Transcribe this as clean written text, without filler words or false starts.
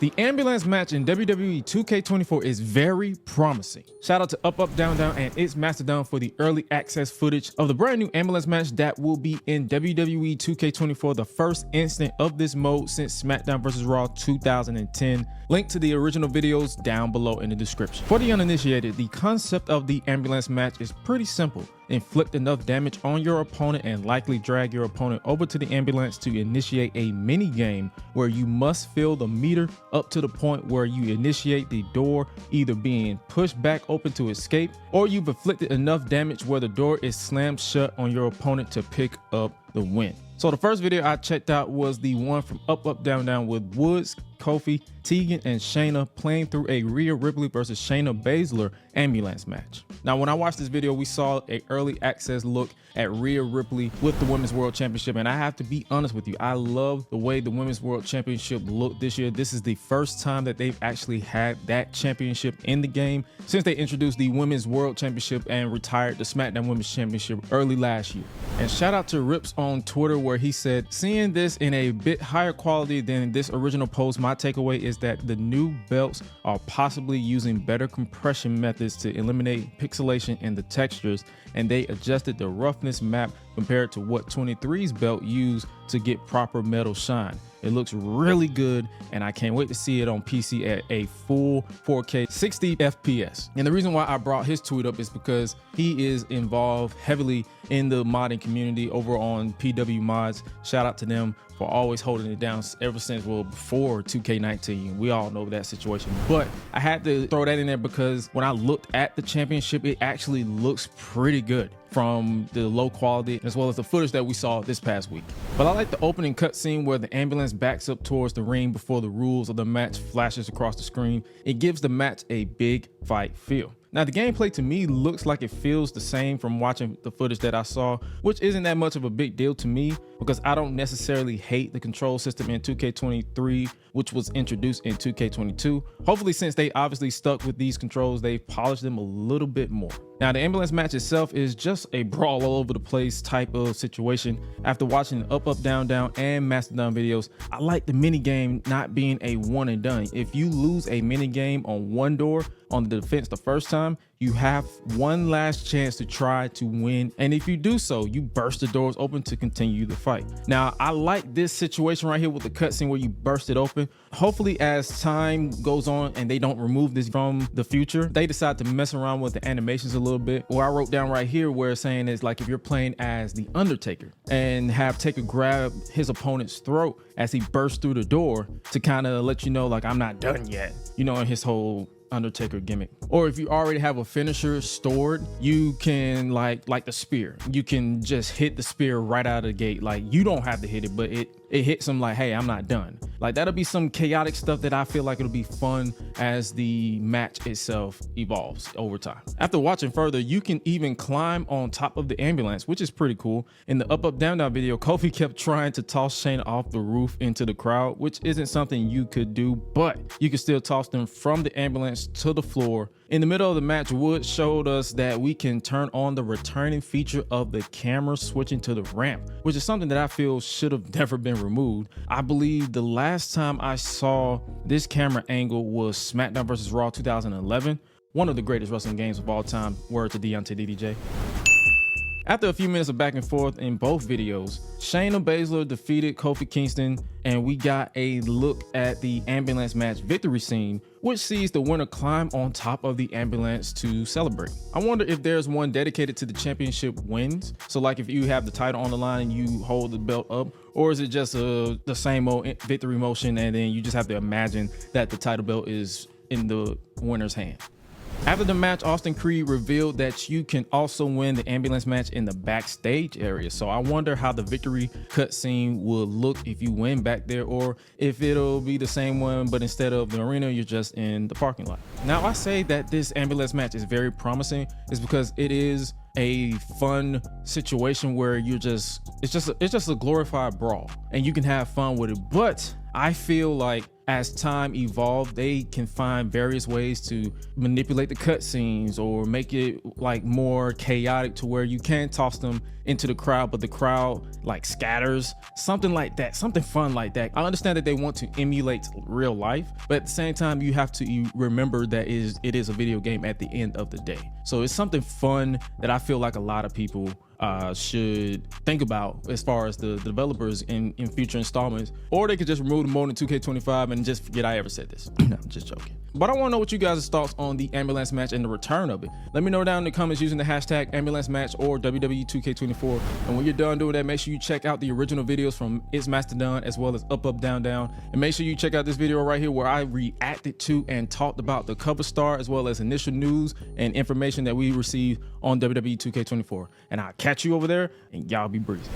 The ambulance match in WWE 2K24 is very promising. Shout out to Up Up Down Down and its Mastodon for the early access footage of the brand new ambulance match that will be in WWE 2K24, the first instant of this mode since SmackDown vs. Raw 2010. Link to the original videos down below in the description. For the uninitiated, the concept of the ambulance match is pretty simple. Inflict enough damage on your opponent and likely drag your opponent over to the ambulance to initiate a mini game where you must fill the meter up to the point where you initiate the door either being pushed back open to escape, or you've inflicted enough damage where the door is slammed shut on your opponent to pick up the win. So the first video I checked out was the one from Up Up Down Down with Woods, Kofi, Tegan, and Shayna playing through a Rhea Ripley versus Shayna Baszler ambulance match. Now, when I watched this video, we saw an early access look at Rhea Ripley with the Women's World Championship, and I have to be honest with you, I love the way the Women's World Championship looked this year. This is the first time that they've actually had that championship in the game since they introduced the Women's World Championship and retired the SmackDown Women's Championship early last year. And shout out to Rips on Twitter, where he said, seeing this in a bit higher quality than this original post, my takeaway is that the new belts are possibly using better compression methods to eliminate pixelation in the textures, and they adjusted the roughness map compared to what 23's belt used to get proper metal shine. It looks really good, and I can't wait to see it on PC at a full 4K 60 FPS. And the reason why I brought his tweet up is because he is involved heavily in the modding community over on PW Mods. Shout out to them for always holding it down ever since, well, before 2K19. We all know that situation, but I had to throw that in there because when I looked at the championship, it actually looks pretty good from the low quality as well as the footage that we saw this past week. But I like the opening cutscene where the ambulance backs up towards the ring before the rules of the match flashes across the screen. It gives the match a big fight feel. Now, the gameplay to me looks like it feels the same from watching the footage that I saw, which isn't that much of a big deal to me because I don't necessarily hate the control system in 2K23, which was introduced in 2K22. Hopefully, since they obviously stuck with these controls, they've polished them a little bit more. Now, the ambulance match itself is just a brawl all over the place type of situation. After watching the Up Up Down Down and Mastodon videos, I like the mini game not being a one and done. If you lose a mini game on one door on the defense the first time, you have one last chance to try to win, and if you do so, you burst the doors open to continue the fight. Now, I like this situation right here with the cutscene where you burst it open. Hopefully, as time goes on and they don't remove this from the future, they decide to mess around with the animations a little bit. Or I wrote down right here where it's saying is like if you're playing as the Undertaker and have Taker grab his opponent's throat as he bursts through the door to kind of let you know like I'm not done yet, you know, in his whole Undertaker gimmick. Or if you already have a finisher stored, you can like the spear, you can just hit the spear right out of the gate. Like you don't have to hit it, but it hits him like, hey, I'm not done. Like that'll be some chaotic stuff that I feel like it'll be fun as the match itself evolves over time. After watching further, you can even climb on top of the ambulance, which is pretty cool. In the Up Up Down Down video, Kofi kept trying to toss Shayna off the roof into the crowd, which isn't something you could do, but you can still toss them from the ambulance to the floor. In the middle of the match, Wood showed us that we can turn on the returning feature of the camera switching to the ramp, which is something that I feel should have never been removed. I believe the last time I saw this camera angle was SmackDown vs. Raw 2011, one of the greatest wrestling games of all time. Word to Deontay DDJ. After a few minutes of back and forth in both videos, Shayna Baszler defeated Kofi Kingston, and we got a look at the ambulance match victory scene, which sees the winner climb on top of the ambulance to celebrate. I wonder if there's one dedicated to the championship wins. So like if you have the title on the line and you hold the belt up, or is it just the same old victory motion and then you just have to imagine that the title belt is in the winner's hand? After the match, Austin Creed revealed that you can also win the ambulance match in the backstage area. So I wonder how the victory cutscene will look if you win back there, or if it'll be the same one, but instead of the arena, you're just in the parking lot. Now, I say that this ambulance match is very promising is because it is a fun situation where it's just a glorified brawl and you can have fun with it. But I feel like as time evolved, they can find various ways to manipulate the cutscenes or make it like more chaotic to where you can toss them into the crowd, but the crowd like scatters, something like that, something fun like that. I understand that they want to emulate real life, but at the same time, you have to remember that it is a video game at the end of the day. So it's something fun that I feel like a lot of people should think about as far as the developers in future installments, or they could just remove the mode in 2K25 and just forget I ever said this. No, I'm just joking. But I want to know what you guys' thoughts on the ambulance match and the return of it. Let me know down in the comments using the hashtag ambulance match or WWE 2K24. And when you're done doing that, make sure you check out the original videos from It's SmackDown as well as Up Up Down Down. And make sure you check out this video right here where I reacted to and talked about the cover star as well as initial news and information that we received on WWE 2K24. And I'll catch you over there, and y'all be breezy.